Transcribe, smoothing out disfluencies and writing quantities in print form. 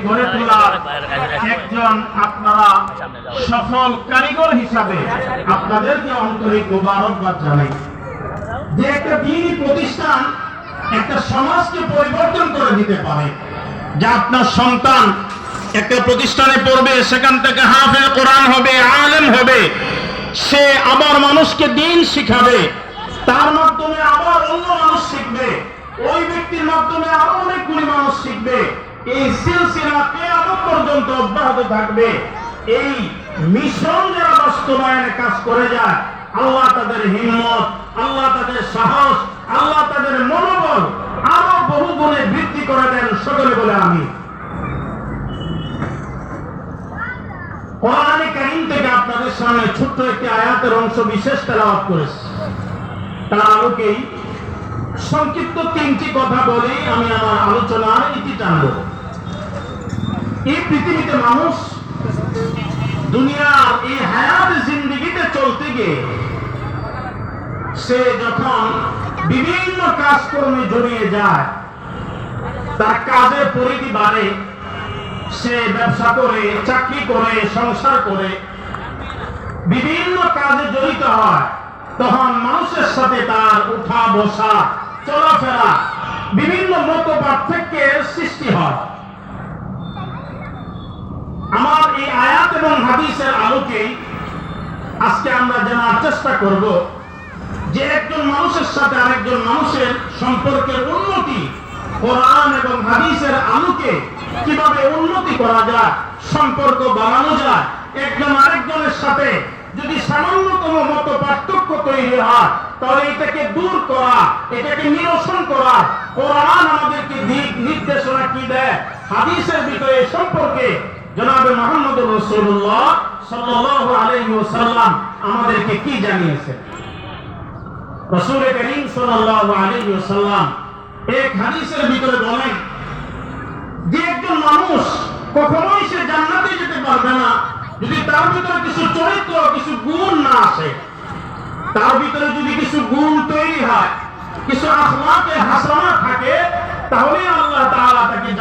গড়ে তোলার একজন আপনারা সফল কারিগর হিসাবে আপনাদেরকে আন্তরিক মোবারকবাদ জানাই। যে একটা দ্বীনি প্রতিষ্ঠান একটা সমাজকে পরিবর্তন করে দিতে পারে। যে আপনার সন্তান একটা প্রতিষ্ঠানে পড়বে, সেখান থেকে হাফেজ কোরআন হবে, আলেম হবে, সে আবার মানুষকে দ্বীন শিখাবে, তার মাধ্যমে আবার অন্য মানুষ শিখবে, ওই ব্যক্তির মাধ্যমে আরো অনেকগুলি মানুষ শিখবে। এই সিলসিলা কিয়ামত পর্যন্ত অব্যাহত থাকবে। এই মিশন যারা বাস্তবায়নে কাজ করে যায়, আল্লাহ তাদের হিম্মত, আল্লাহ তাদের সাহস, আল্লাহ তাদের মনোবল আরো বহু গুণে বৃদ্ধি করে দেন। সকলে বলে আমি কোরআনে কারীম থেকে আপনাদের সামনে ছোট্ট একটি আয়াতের অংশ বিশেষ তেলাওয়াত করেছি। তার আলোকেই সংক্ষিপ্ত তিনটি কথা বলে আমি আমার আলোচনার ইতি টানব। এই পৃথিবীতে মানুষ দুনিয়ার এই হায়াত জিন্দেগিতে চলতে গিয়ে সে যখন বিভিন্ন কাজকর্মে জড়িয়ে যায়, তার কাজের পরিধি বাড়ে, সে ব্যবসা করে, চাকরি করে, সংসার করে, বিভিন্ন কাজে জড়িত হয়, তখন মানুষের সাথে তার উঠা বসা, চলাফেরা, বিভিন্ন মত পার্থক্যের সৃষ্টি হয়। আমার এই আয়াত এবং হাদিসের আলোকে আজকে আমরা জানার চেষ্টা করব যে একজন মানুষের সাথে আরেকজন মানুষের সম্পর্কের উন্নতি কোরআন এবং হাদিসের আলোকে কিভাবে উন্নতি করা যায়, সম্পর্ক বাড়ানো যায়। একজন আরেকজনের সাথে যদি সামান্যতম মত পার্থক্য তৈরি হয়, তাহলে এটাকে দূর করা, এটাকে নিরসন করা কোরআন আমাদেরকে দিক নির্দেশনা কি দেয়, হাদিসের ভিতরে সম্পর্কে জনাবে মুহাম্মদুর রাসূলুল্লাহ সাল্লাল্লাহু আলাইহি ওয়াসাল্লাম আমাদেরকে কি জানিয়েছেন। রাসূল করিম সাল্লাল্লাহু আলাইহি ওয়াসাল্লাম এক হাদিসের ভিতরে বলেন যে একজন মানুষ কখনোই সে জান্নাতে যেতে পারবে না যদি তার ভিতরে কিছু চরিত্র, কিছু গুণ না আসে। তার ভিতরে যদি কিছু গুণ তৈরি হয়, কিছু আখলাকে হাসানা থাকে, তাহলে আল্লাহ তাআলা তাকে